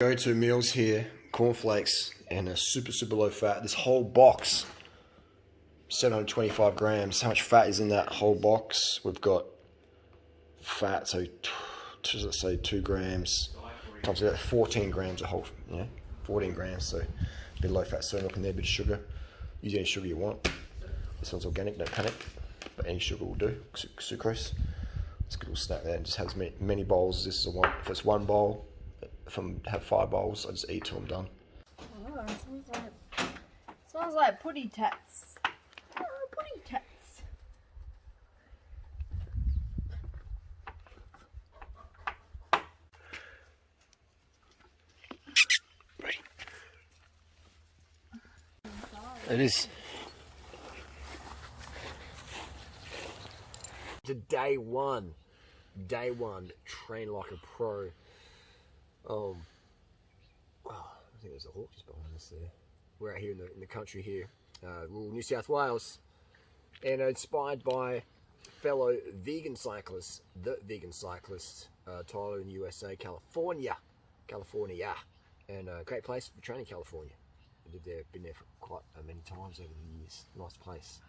Go-to meals here, cornflakes and a super low fat. This whole box, 725 grams. How much fat is in that whole box? We've got fat, so let's say 2 grams comes to about 14 grams a whole, 14 grams. So a bit of low fat soy milk in there, a bit of sugar. Use any sugar you want. This one's organic, don't panic, but any sugar will do. Sucrose. It's a good little snack there, and just has many bowls as this is one. If it's one bowl, if I have 5 bowls, I just eat till I'm done. Oh, it smells like putty tats. Oh, putty tats. Ready. It is. To day one, train like a pro. I think there's a hawk just behind us there. We're out here in the country here, rural New South Wales, and inspired by fellow vegan cyclists, Tyler in USA, California, and a great place for training, California. I lived there, been there for quite many times over the years. Nice place.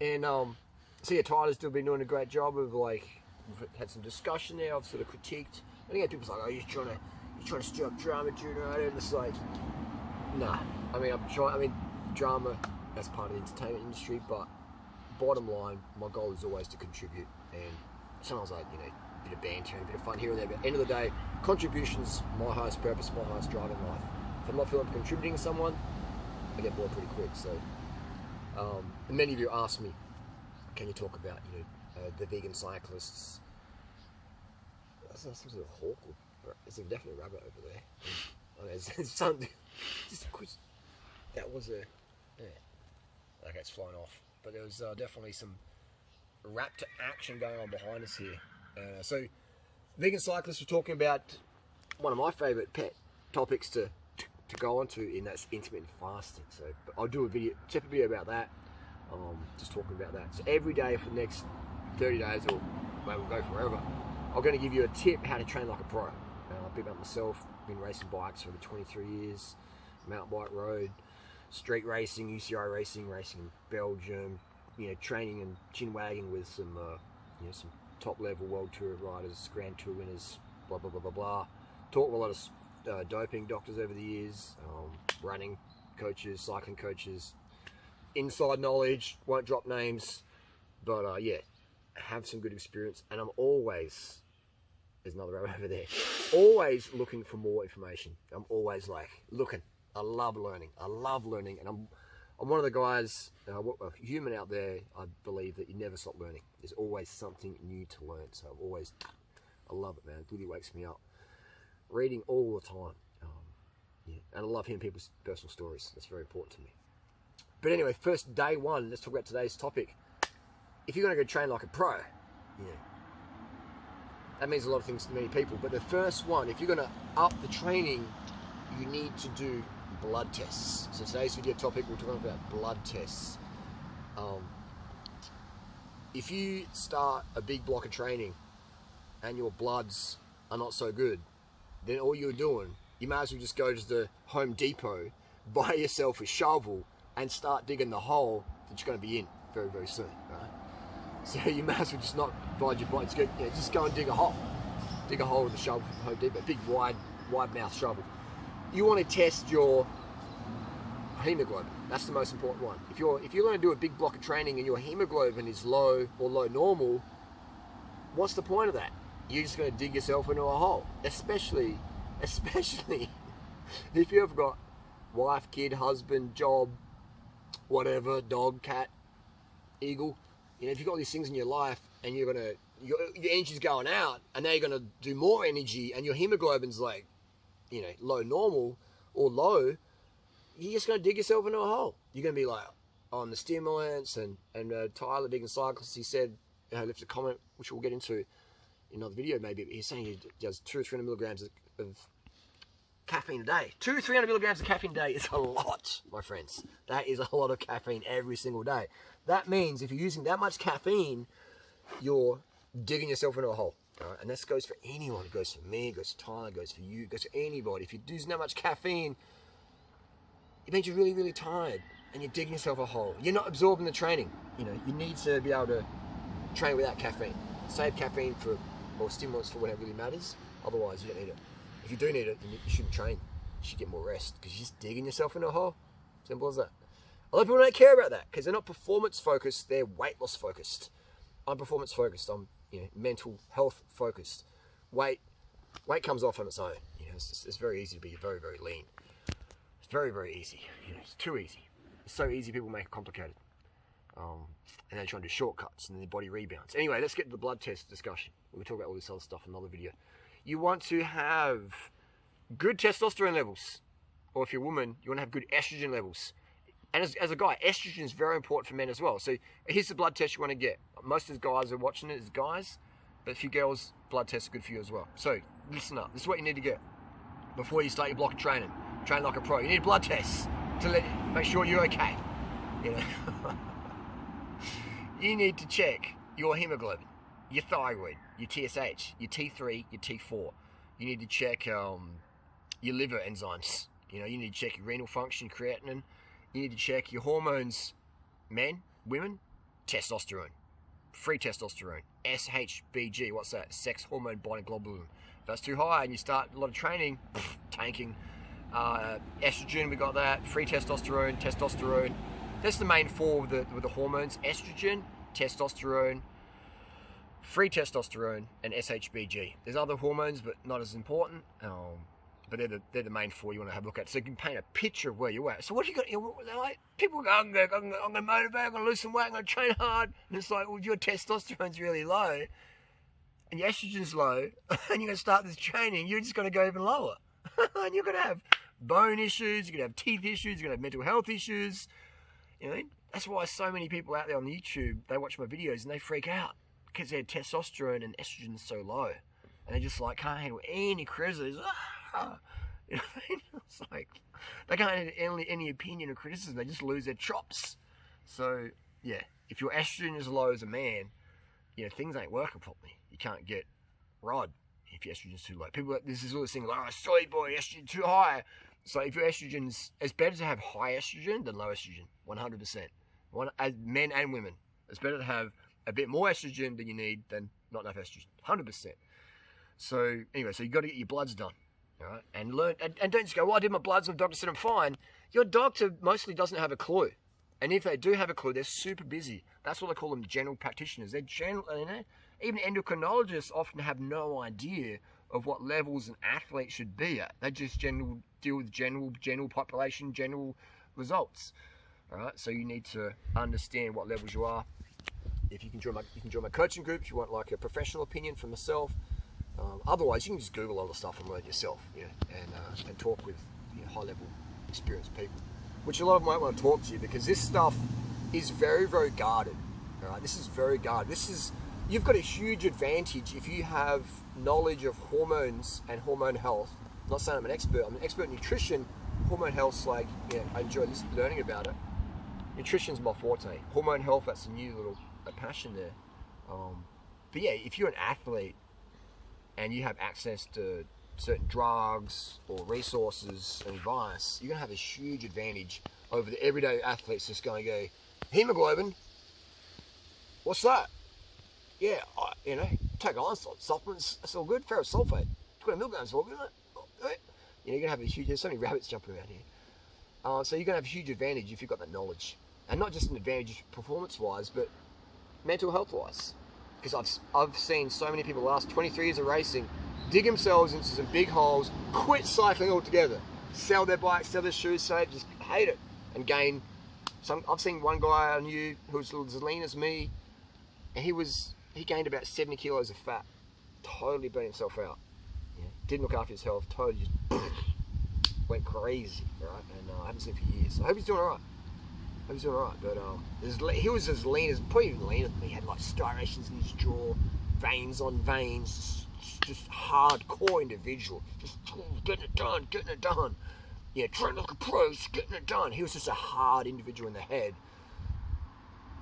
And so yeah, Tyler's still been doing a great job of we've had some discussion there. I've sort of critiqued. I think people's like, oh, you're trying to stir up drama, Juno, and it's like, nah. I mean, drama as part of the entertainment industry, but bottom line, my goal is always to contribute. And sometimes a bit of banter and a bit of fun here and there. But at the end of the day, contribution's my highest purpose, my highest drive in life. If I'm not feeling like contributing to someone, I get bored pretty quick. So, and many of you ask me, can you talk about the vegan cyclists? That's some sort of hawk. There's definitely a rabbit over there. There's something. That was a. Yeah. Okay, it's flying off. But there was definitely some raptor action going on behind us here. So, vegan cyclists were talking about one of my favourite pet topics to go on to, and that's intermittent fasting. So, I'll do a separate video about that. Just talking about that. So every day for the next 30 days, or maybe we'll go forever, I'm going to give you a tip how to train like a pro. I've been up myself, been racing bikes for over 23 years, mountain bike, road, street racing, UCI racing in Belgium, training and chin wagging with some top level world tour riders, grand tour winners, blah blah blah blah blah. Talked with a lot of doping doctors over the years, running coaches, cycling coaches. Inside knowledge, won't drop names, but yeah, have some good experience, and I'm always, there's another rabbit over there, always looking for more information. I'm always looking. I love learning, and I'm one of the guys, a human out there, I believe that you never stop learning. There's always something new to learn, so I love it, man. It really wakes me up. Reading all the time, yeah, and I love hearing people's personal stories. That's very important to me. But anyway, first day one, let's talk about today's topic. If you're going to go train like a pro, that means a lot of things to many people. But the first one, if you're going to up the training, you need to do blood tests. So today's video topic, we're talking about blood tests. If you start a big block of training and your bloods are not so good, then all you're doing, you might as well just go to the Home Depot, buy yourself a shovel, and start digging the hole that you're going to be in very, very soon, right? So you may as well just not divide your body. Just go and dig a hole. Dig a hole with a shovel from Home Depot, a big wide mouth shovel. You want to test your hemoglobin. That's the most important one. If you're going to do a big block of training and your hemoglobin is low or low normal, what's the point of that? You're just going to dig yourself into a hole. Especially if you've got wife, kid, husband, job, whatever, dog, cat, eagle. If you've got these things in your life and your energy's going out, and now you're going to do more energy, and your hemoglobin's low normal or low, you're just going to dig yourself into a hole. You're going to be on the stimulants, and Tyler, vegan cyclist, he said, left a comment, which we'll get into in another video maybe, but he's saying he does 200 or 300 milligrams of caffeine a day. 200 to 300 milligrams of caffeine a day is a lot, my friends. That is a lot of caffeine every single day. That means if you're using that much caffeine, you're digging yourself into a hole. All right? And this goes for anyone. It goes for me, it goes for Tyler, it goes for you, it goes for anybody. If you do that much caffeine, it means you're really, really tired and you're digging yourself a hole. You're not absorbing the training. You know, you need to be able to train without caffeine. Save caffeine for, or stimulants for whatever really matters. Otherwise, you don't need it. If you do need it, then you shouldn't train. You should get more rest because you're just digging yourself in a hole. Simple as that. A lot of people don't care about that because they're not performance focused, they're weight loss focused. I'm performance focused, I'm mental health focused. Weight comes off on its own. It's very easy to be very, very lean. It's very, very easy. It's too easy. It's so easy people make it complicated. And they try and do shortcuts and then their body rebounds. Anyway, let's get to the blood test discussion. We'll talk about all this other stuff in another video. You want to have good testosterone levels. Or if you're a woman, you want to have good estrogen levels. And as a guy, estrogen is very important for men as well. So here's the blood test you want to get. Most of the guys are watching it as guys, but a few girls, blood tests are good for you as well. So listen up. This is what you need to get before you start your block of training. Train like a pro. You need a blood test to make sure you're okay. You need to check your hemoglobin, your thyroid, your TSH, your T3, your T4. You need to check your liver enzymes. You need to check your renal function, creatinine. You need to check your hormones, men, women, testosterone, free testosterone, SHBG, what's that? Sex hormone binding globulin. If that's too high and you start a lot of training, tanking. Estrogen, we got that, free testosterone, testosterone. That's the main four with the hormones: estrogen, testosterone, free testosterone, and SHBG. There's other hormones, but not as important. But they're the main four you want to have a look at. So you can paint a picture of where you're at. So what do you got? People go, I'm going to motivate, I'm going to lose some weight, I'm going to train hard. And it's like, well, your testosterone's really low, and your estrogen's low, and you're going to start this training, you're just going to go even lower. And you're going to have bone issues, you're going to have teeth issues, you're going to have mental health issues. That's why so many people out there on YouTube, they watch my videos and they freak out because their testosterone and estrogen is so low. And they just can't handle any criticism. It's like they can't handle any opinion or criticism. They just lose their chops. So yeah, if your estrogen is low as a man, things ain't working properly. You can't get rod if your estrogen's too low. People, this is all this thing like, sorry boy, estrogen too high. So if your estrogen's, it's better to have high estrogen than low estrogen, 100%. As men and women, it's better to have a bit more estrogen than you need than not enough estrogen, 100%. So anyway, so you got to get your bloods done. All right, and learn, and don't just go, well, I did my bloods and the doctor said I'm fine. Your doctor mostly doesn't have a clue. And if they do have a clue, they're super busy. That's what they call them, general practitioners. They're general, even endocrinologists often have no idea of what levels an athlete should be at. They just deal with general population, general results. All right, so you need to understand what levels you are. If you can join my coaching group, if you want like a professional opinion from myself. Otherwise, you can just Google all the stuff and learn yourself, and talk with high-level, experienced people. Which a lot of them won't want to talk to you because this stuff is very, very guarded. All right, this is very guarded. You've got a huge advantage if you have knowledge of hormones and hormone health. I'm not saying I'm an expert. I'm an expert in nutrition. Hormone health's I enjoy learning about it. Nutrition's my forte. Hormone health, that's a new little passion there. But yeah, if you're an athlete and you have access to certain drugs or resources and advice, you're going to have a huge advantage over the everyday athletes just going to go, hemoglobin, what's that? Yeah, take iron supplements, that's all good. Ferrous sulfate, 20 milligrams, all good, isn't it? You're going to have a huge, there's so many rabbits jumping around here. So you're going to have a huge advantage if you've got that knowledge. And not just an advantage performance-wise, but mental health-wise. Because I've seen so many people the last 23 years of racing dig themselves into some big holes, quit cycling altogether, sell their bikes, sell their shoes, just hate it, and gain some. I've seen one guy I knew who was as lean as me, and he gained about 70 kilos of fat, totally burnt himself out. Didn't look after his health, totally just went crazy, right? And I haven't seen him for years. So I hope he's doing alright. But he was as lean as, probably even leaner than me. He had like striations in his jaw, veins on veins, just hardcore individual, just getting it done. Yeah, train like a pro, just getting it done. He was just a hard individual in the head,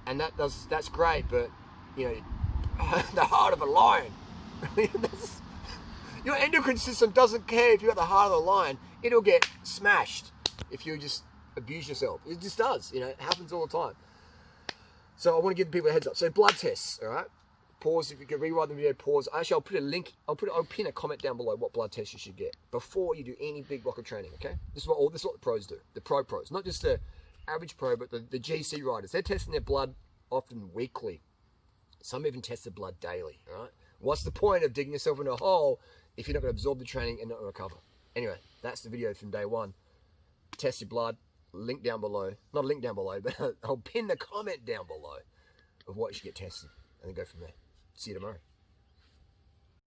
and that's great. But the heart of a lion, Your endocrine system doesn't care if you're at the heart of the line. It'll get smashed if you just abuse yourself. It just does. You know, it happens all the time. So I want to give people a heads up. So blood tests, all right? Pause if you can rewind the video. Pause. Actually, I'll put a link. I'll pin a comment down below what blood test you should get before you do any big block of training. Okay, this is what the pros do. The pros, not just the average pro, but the GC riders. They're testing their blood often weekly. Some even test their blood daily. All right. What's the point of digging yourself into a hole if you're not going to absorb the training and not recover? Anyway, that's the video from day one. Test your blood. Link down below. Not a link down below, but I'll pin the comment down below of what you should get tested, and then go from there. See you tomorrow.